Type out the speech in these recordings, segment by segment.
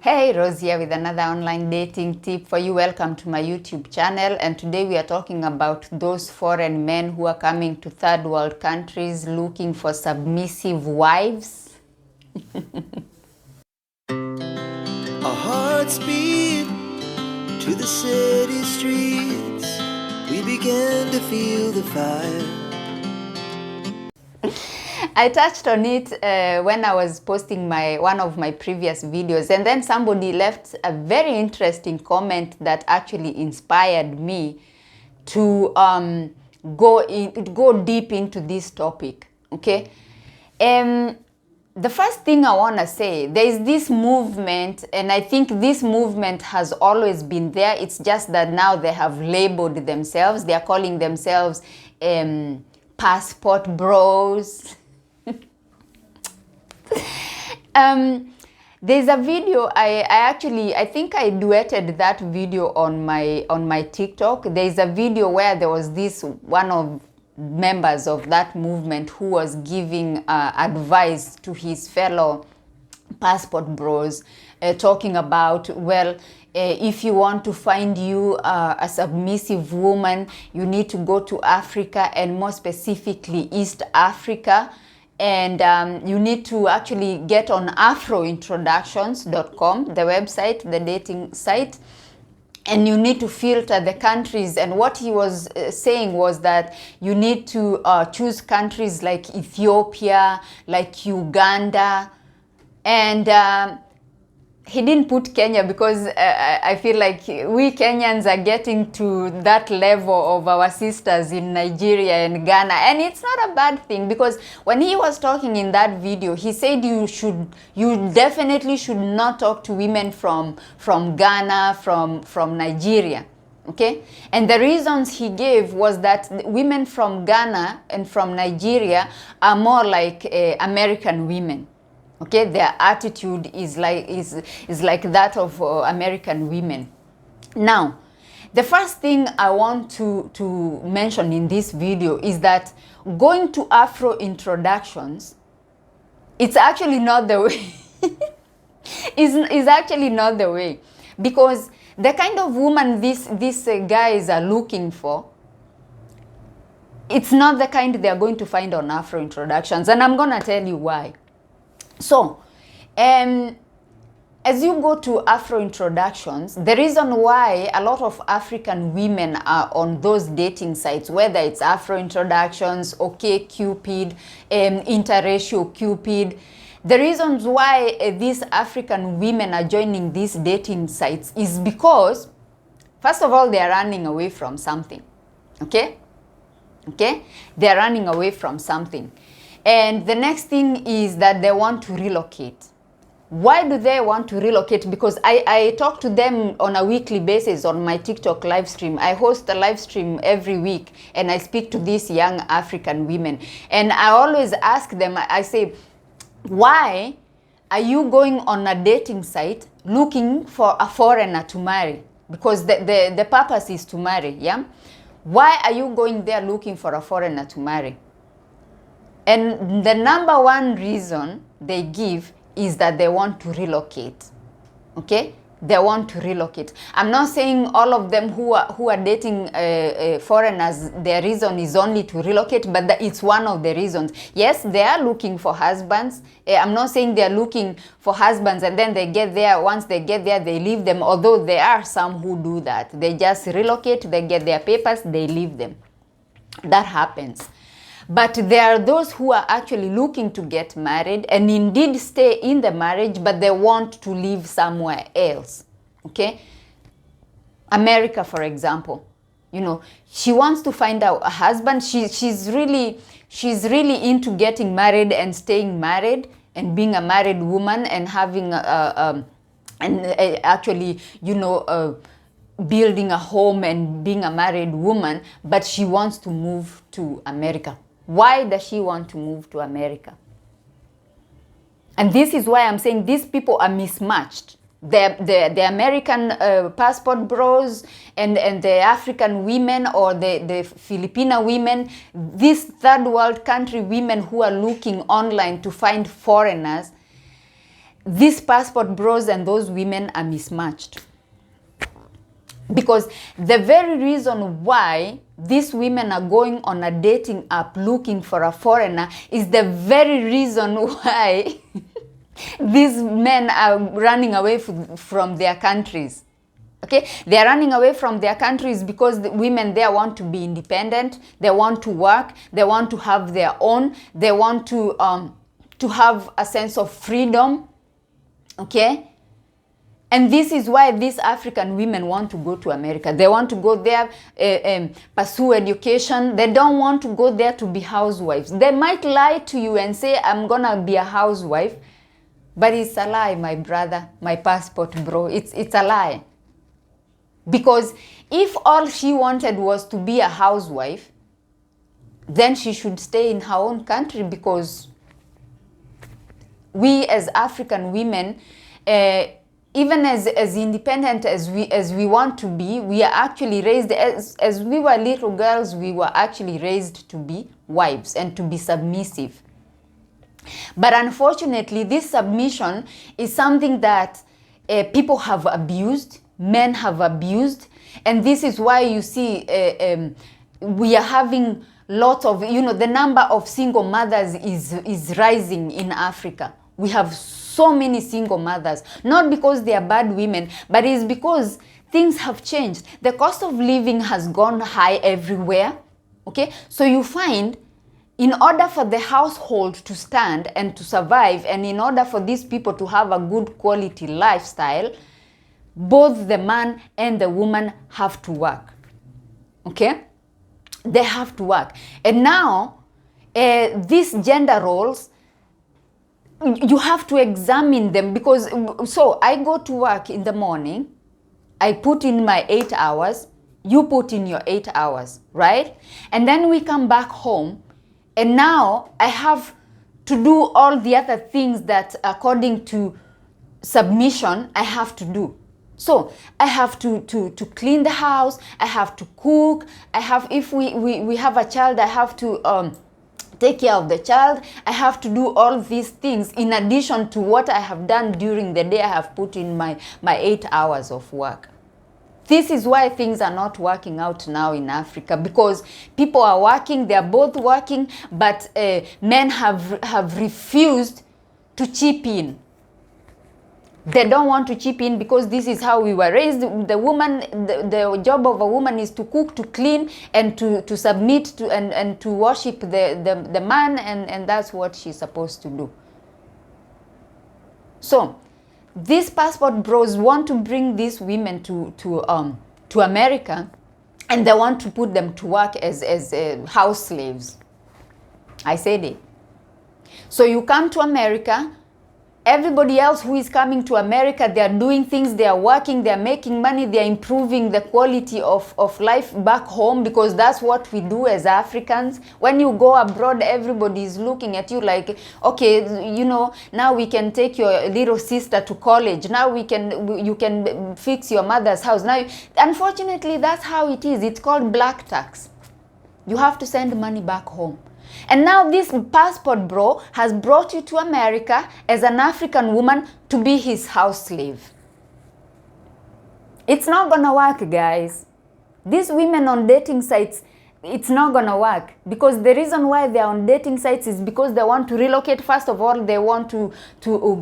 Hey, Rose here with another online dating tip for you. Welcome to my YouTube channel, and today we are talking about those foreign men who are coming to third world countries looking for submissive wives. Our hearts beat to the city streets. We began to feel the fire. I touched on it when I was posting one of my previous videos, and then somebody left a very interesting comment that actually inspired me to go deep into this topic. Okay, the first thing I want to say, there is this movement, and I think this movement has always been there. It's just that now they have labeled themselves. They are calling themselves passport bros. There's a video I think I duetted that video on my TikTok. There's a video where there was this one of members of that movement who was giving advice to his fellow passport bros, talking about, well, if you want to find you a submissive woman, you need to go to Africa, and more specifically East Africa. And you need to actually get on afrointroductions.com, the website, the dating site, and you need to filter the countries. And what he was saying was that you need to choose countries like Ethiopia, like Uganda, and he didn't put Kenya because I feel like we Kenyans are getting to that level of our sisters in Nigeria and Ghana. And it's not a bad thing, because when he was talking in that video, he said you definitely should not talk to women from Ghana, from Nigeria. Okay? And the reasons he gave was that women from Ghana and from Nigeria are more like American women. Okay, their attitude is like that of American women. Now, the first thing I want to mention in this video is that going to Afro Introductions, it's actually not the way. is actually not the way, because the kind of woman these guys are looking for, it's not the kind they are going to find on Afro Introductions, and I'm gonna tell you why. So, as you go to Afro Introductions, the reason why a lot of African women are on those dating sites, whether it's Afro Introductions, OkCupid, Interracial Cupid, the reasons why these African women are joining these dating sites is because, first of all, they are running away from something. Okay? They are running away from something. And the next thing is that they want to relocate. Why do they want to relocate? Because I talk to them on a weekly basis on my TikTok live stream. I host a live stream every week, and I speak to these young African women. And I always ask them, I say, why are you going on a dating site looking for a foreigner to marry? Because the purpose is to marry, yeah? Why are you going there looking for a foreigner to marry? And the number one reason they give is that they want to relocate. Okay? They want to relocate. I'm not saying all of them who are dating foreigners, their reason is only to relocate, but it's one of the reasons. Yes, they are looking for husbands. I'm not saying they're looking for husbands and then they get there. Once they get there, they leave them. Although there are some who do that. They just relocate, they get their papers, they leave them. That happens. But there are those who are actually looking to get married and indeed stay in the marriage, but they want to live somewhere else. Okay? America, for example, she wants to find out a husband. She's really into getting married and staying married and being a married woman and having building a home and being a married woman, but she wants to move to America. Why does she want to move to America? And this is why I'm saying these people are mismatched. The American passport bros and the African women or the Filipino women, these third world country women who are looking online to find foreigners, these passport bros and those women are mismatched. Because the very reason why these women are going on a dating app looking for a foreigner is the very reason why these men are running away from their countries. Okay, they are running away from their countries because the women there want to be independent, they want to work, they want to have their own, they want to have a sense of freedom. Okay, and this is why these African women want to go to America. They want to go there, pursue education. They don't want to go there to be housewives. They might lie to you and say, I'm gonna be a housewife, but it's a lie, my brother, my passport bro. It's a lie. Because if all she wanted was to be a housewife, then she should stay in her own country, because we as African women, even as independent as we want to be, we are actually raised, as we were little girls, we were actually raised to be wives and to be submissive. But unfortunately, this submission is something that people have abused, men have abused, and this is why you see we are having lots of, the number of single mothers is rising in Africa. We have so many single mothers, not because they are bad women, but it's because things have changed. The cost of living has gone high everywhere. Okay, so you find, in order for the household to stand and to survive, and in order for these people to have a good quality lifestyle, both the man and the woman have to work. Okay, they have to work. And now these gender roles, you have to examine them, because so I go to work in the morning, I put in my 8 hours, you put in your 8 hours, right? And then we come back home, and now I have to do all the other things that according to submission I have to do. So I have to clean the house, I have to cook, I have, if we have a child, I have to take care of the child. I have to do all these things in addition to what I have done during the day. I have put in my 8 hours of work. This is why things are not working out now in Africa, because people are working, they are both working, but men have refused to chip in. They don't want to chip in because this is how we were raised. The woman, the job of a woman is to cook, to clean, and to submit to and to worship the man, and that's what she's supposed to do. So these passport bros want to bring these women to America, and they want to put them to work as house slaves. I said it. So you come to America. Everybody else who is coming to America, they are doing things, they are working, they are making money, they are improving the quality of life back home, because that's what we do as Africans. When you go abroad, everybody is looking at you like, okay, now we can take your little sister to college. Now you can fix your mother's house. Now, unfortunately, that's how it is. It's called black tax. You have to send money back home. And now this passport bro has brought you to America as an African woman to be his house slave. It's not gonna work, guys. These women on dating sites, it's not gonna work, because the reason why they're on dating sites is because they want to relocate. First of all, they want to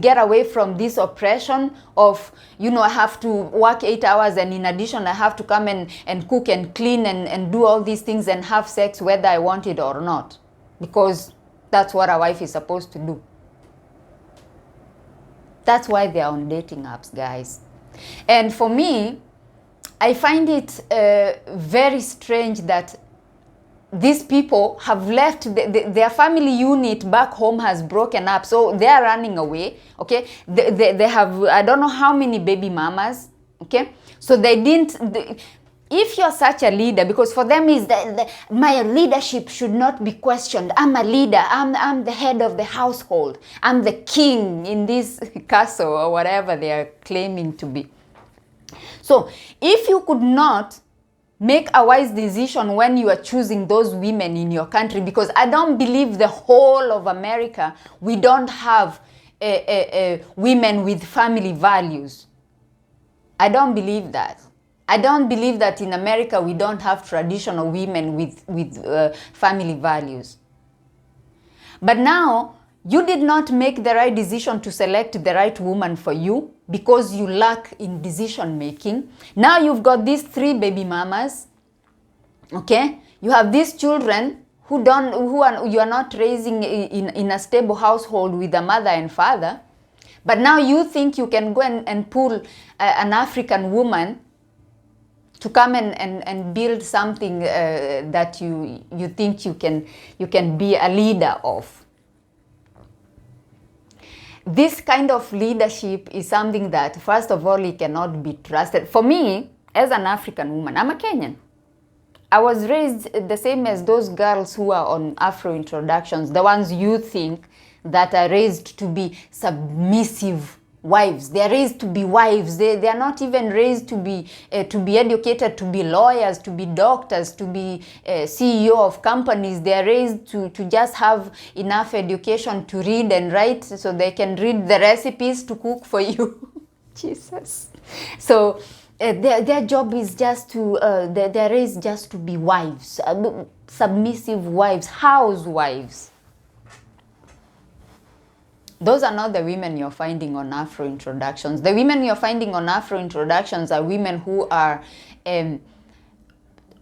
get away from this oppression of, I have to work 8 hours, and in addition I have to come and cook and clean and do all these things and have sex whether I want it or not, because that's what a wife is supposed to do. That's why they are on dating apps, guys. And for me, I find it very strange that these people have left, their family unit back home has broken up, so they are running away. Okay, they have, I don't know how many baby mamas. Okay, so they didn't. If you're such a leader, because for them is that my leadership should not be questioned. I'm a leader. I'm the head of the household. I'm the king in this castle or whatever they are claiming to be. So if you could not make a wise decision when you are choosing those women in your country, because I don't believe the whole of America, we don't have women with family values. I don't believe that. I don't believe that in America we don't have traditional women with family values. But now, you did not make the right decision to select the right woman for you because you lack in decision making. Now you've got these 3 baby mamas, okay? You have these children you are not raising in a stable household with a mother and father. But now you think you can go and pull an African woman to come and build something that you think you can be a leader of. This kind of leadership is something that, first of all, it cannot be trusted. For me, as an African woman, I'm a Kenyan. I was raised the same as those girls who are on Afro Introductions, the ones you think that are raised to be submissive wives. They are raised to be wives. They are not even raised to be educated, to be lawyers, to be doctors, to be CEO of companies. They are raised to just have enough education to read and write so they can read the recipes to cook for you. Jesus. So their job is just to, they're raised just to be wives, submissive wives, housewives. Those are not the women you're finding on Afro Introductions. The women you're finding on Afro Introductions are women who are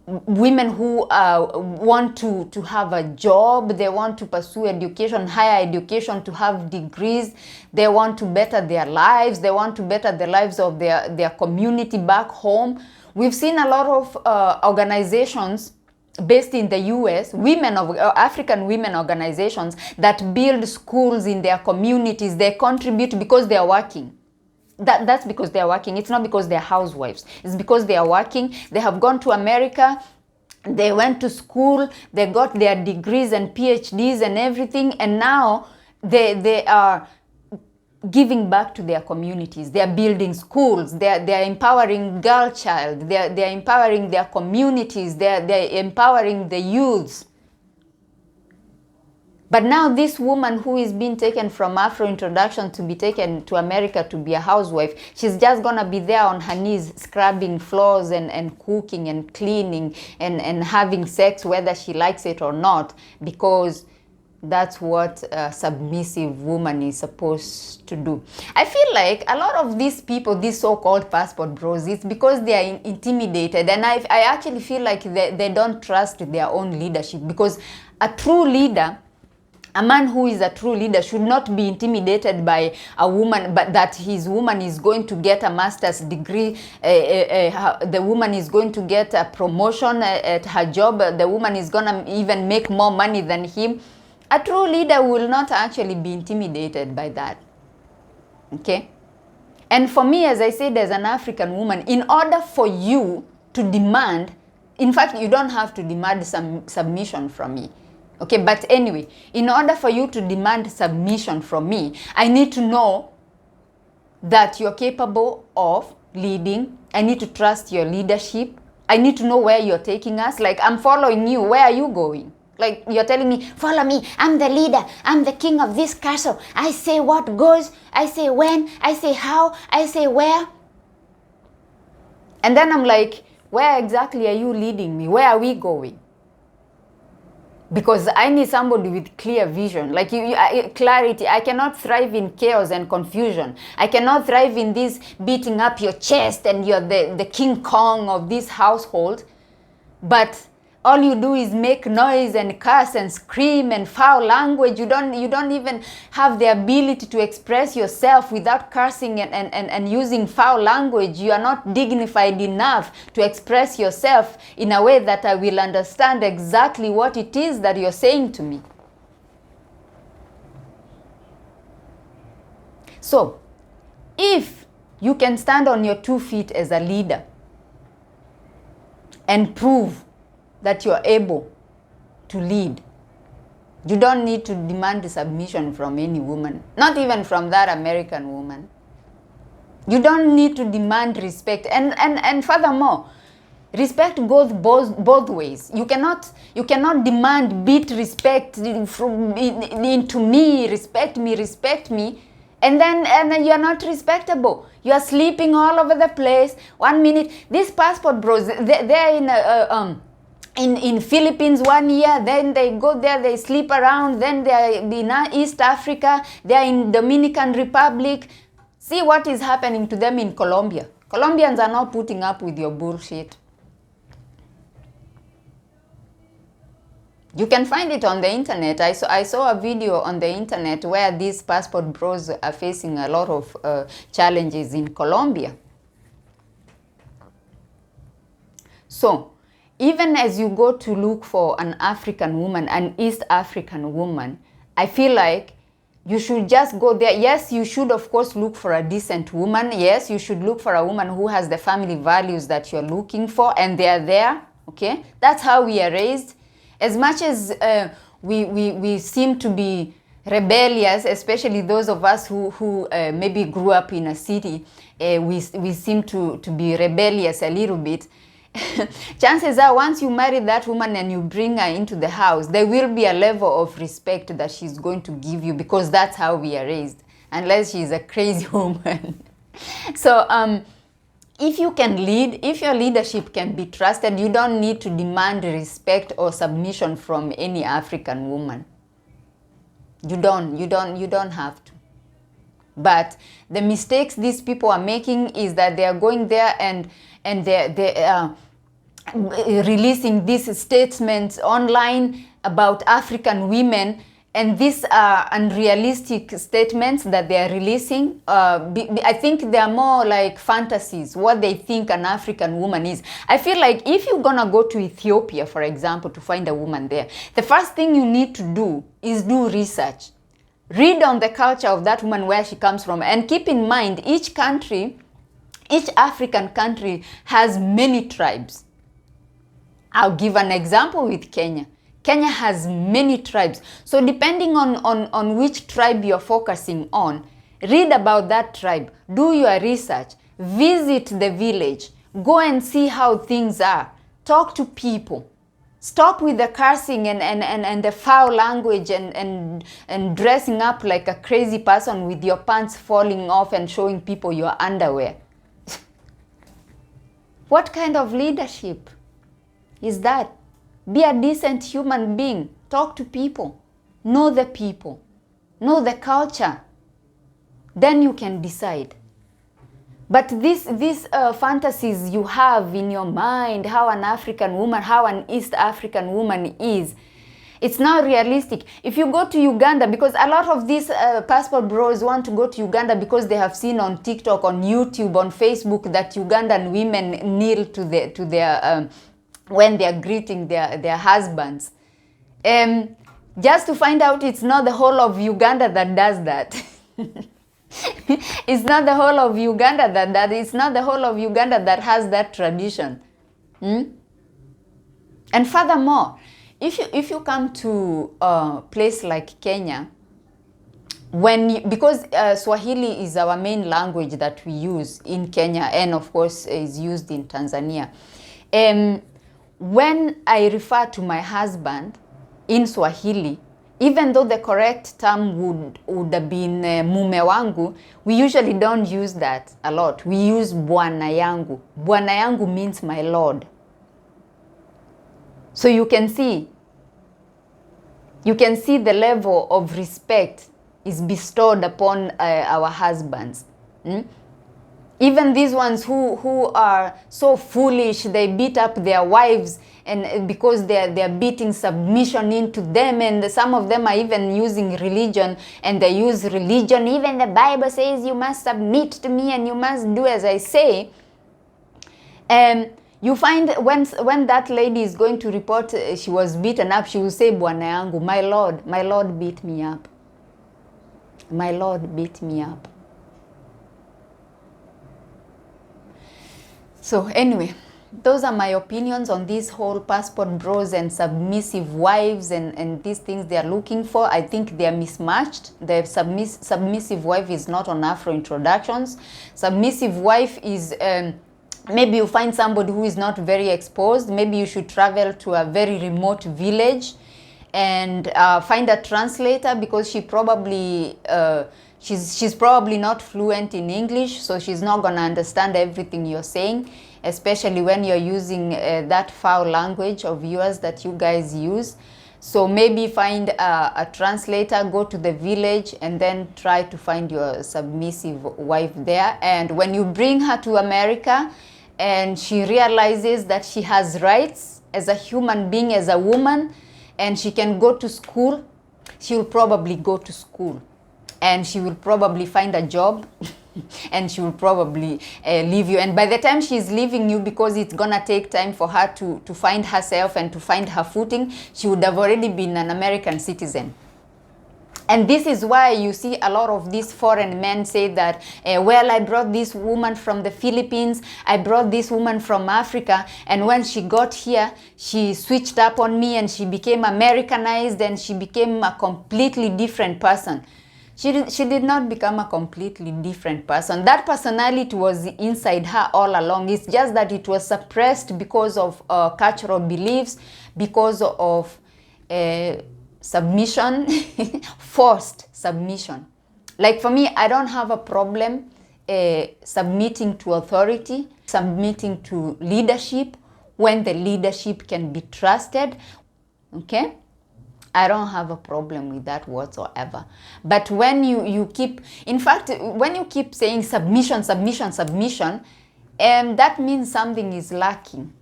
want to have a job. They want to pursue education, higher education, to have degrees. They want to better their lives. They want to better the lives of their community back home. We've seen a lot of organizations based in the US, African women organizations that build schools in their communities. They contribute because they are working. That's because they are working. It's not because they are housewives. It's because they are working. They have gone to America. They went to school. They got their degrees and PhDs and everything. And now they are giving back to their communities. They are building schools. They are empowering girl child. They are empowering their communities. They are empowering the youths. But now this woman who is being taken from Afro Introduction to be taken to America to be a housewife, she's just gonna be there on her knees scrubbing floors and cooking and cleaning and having sex whether she likes it or not, because that's what a submissive woman is supposed to do. I feel like a lot of these people, these so-called passport bros, it's because they are intimidated. And I actually feel like they don't trust their own leadership, because a true leader, a man who is a true leader, should not be intimidated by a woman, but that his woman is going to get a master's degree, the woman is going to get a promotion at her job, the woman is going to even make more money than him. A true leader will not actually be intimidated by that. Okay? And for me, as I said, as an African woman, in order for you to demand, in fact, you don't have to demand some submission from me. Okay, but anyway, in order for you to demand submission from me, I need to know that you're capable of leading. I need to trust your leadership. I need to know where you're taking us. Like, I'm following you. Where are you going? Like, you're telling me, follow me, I'm the leader, I'm the king of this castle. I say what goes, I say when, I say how, I say where. And then I'm like, where exactly are you leading me? Where are we going? Because I need somebody with clear vision, like clarity. I cannot thrive in chaos and confusion. I cannot thrive in this beating up your chest and you're the King Kong of this household. But all you do is make noise and curse and scream and foul language. You don't even have the ability to express yourself without cursing and using foul language. You are not dignified enough to express yourself in a way that I will understand exactly what it is that you're saying to me. So, if you can stand on your 2 feet as a leader and prove that you're able to lead, you don't need to demand submission from any woman, not even from that American woman. You don't need to demand respect. And furthermore, respect goes both ways. You cannot demand beat respect into me, respect me, And then you're not respectable. You are sleeping all over the place. 1 minute, these passport bros, they're in Philippines 1 year, then they go there, they sleep around, then they are in East Africa, they are in Dominican Republic. See what is happening to them in Colombia. Colombians are not putting up with your bullshit. You can find it on the internet. I saw a video on the internet where these passport bros are facing a lot of challenges in Colombia. So, even as you go to look for an African woman, an East African woman, I feel like you should just go there. Yes, you should, of course, look for a decent woman. Yes, you should look for a woman who has the family values that you're looking for, and they are there, okay? That's how we are raised. As much as we seem to be rebellious, especially those of us who maybe grew up in a city, we seem to be rebellious a little bit. Chances are once you marry that woman and you bring her into the house, there will be a level of respect that she's going to give you, because that's how we are raised, unless she's a crazy woman. So if you can lead, if your leadership can be trusted, you don't need to demand respect or submission from any African woman. You don't have to. But the mistakes these people are making is that they are going there and they are releasing these statements online about African women, and these are unrealistic statements that they are releasing. I think they are more like fantasies, what they think an African woman is. I feel like if you're gonna go to Ethiopia, for example, to find a woman there, the first thing you need to do is do research. Read on the culture of that woman, where she comes from, and keep in mind each country, each African country has many tribes. I'll give an example with Kenya. Kenya has many tribes. So depending on which tribe you're focusing on, read about that tribe, do your research, visit the village, go and see how things are, talk to people. Stop with the cursing and the foul language and dressing up like a crazy person with your pants falling off and showing people your underwear. What kind of leadership is that? Be a decent human being. Talk to people. Know the people. Know the culture. Then you can decide. But these fantasies you have in your mind, how an African woman, how an East African woman is, it's not realistic. If you go to Uganda, because a lot of these passport bros want to go to Uganda because they have seen on TikTok, on YouTube, on Facebook that Ugandan women kneel to their when they are greeting their husbands. Just to find out it's not the whole of Uganda that does that. It's not the whole of Uganda it's not the whole of Uganda that has that tradition. And furthermore, if you come to a place like Kenya, because Swahili is our main language that we use in Kenya, and of course is used in Tanzania. When I refer to my husband in Swahili, even though the correct term would have been mume wangu, we usually don't use that a lot. We use bwana yangu. Bwana yangu means my lord. So you can see the level of respect is bestowed upon our husbands. Even these ones who are so foolish, they beat up their wives, and because they're beating submission into them, and some of them are even using religion, and they use religion. Even the Bible says you must submit to me and you must do as I say. You find when that lady is going to report she was beaten up, she will say, Bwana yangu, my Lord beat me up. My Lord beat me up. So anyway, those are my opinions on this whole passport bros and submissive wives and these things they are looking for. I think they are mismatched. The submissive wife is not on Afro Introductions. Submissive wife is, maybe you find somebody who is not very exposed. Maybe you should travel to a very remote village and find a translator, because she probably She's probably not fluent in English, so she's not gonna understand everything you're saying, especially when you're using that foul language of yours that you guys use. So maybe find a translator, go to the village, and then try to find your submissive wife there. And when you bring her to America and she realizes that she has rights as a human being, as a woman, and she can go to school, she will probably go to school. And she will probably find a job and she will probably leave you. And by the time she's leaving you, because it's gonna take time for her to find herself and to find her footing, she would have already been an American citizen. And this is why you see a lot of these foreign men say that, well, I brought this woman from the Philippines, I brought this woman from Africa, and when she got here, she switched up on me and she became Americanized and she became a completely different person. She did not become a completely different person. That personality was inside her all along. It's just that it was suppressed because of cultural beliefs, because of submission, forced submission. Like for me, I don't have a problem submitting to authority, submitting to leadership when the leadership can be trusted, okay? I don't have a problem with that whatsoever. But when you keep, in fact, when you keep saying submission, submission, submission, that means something is lacking.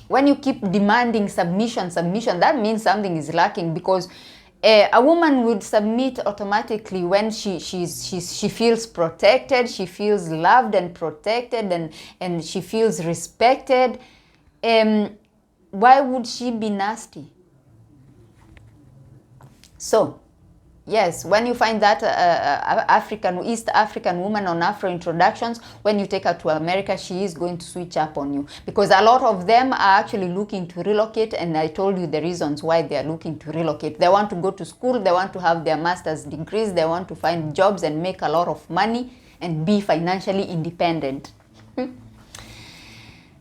When you keep demanding submission, submission, that means something is lacking, because a woman would submit automatically when she feels protected, she feels loved and protected, and she feels respected. Why would she be nasty? So, yes, when you find that East African woman on Afro Introductions, when you take her to America, she is going to switch up on you. Because a lot of them are actually looking to relocate, and I told you the reasons why they are looking to relocate. They want to go to school, they want to have their master's degrees, they want to find jobs and make a lot of money and be financially independent.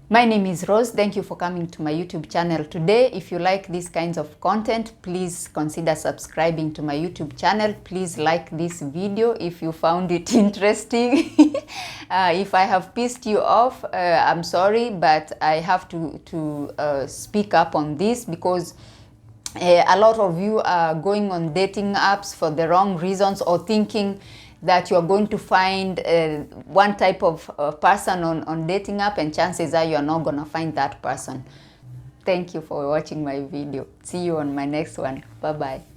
My name is Rose. Thank you for coming to my YouTube channel today. If you like these kinds of content, please consider subscribing to my YouTube channel. Please like this video if you found it interesting. If I have pissed you off, I'm sorry, but I have to speak up on this, because a lot of you are going on dating apps for the wrong reasons, or thinking that you're going to find one type of person on dating app, and chances are you're not going to find that person. Thank you for watching my video. See you on my next one. Bye-bye.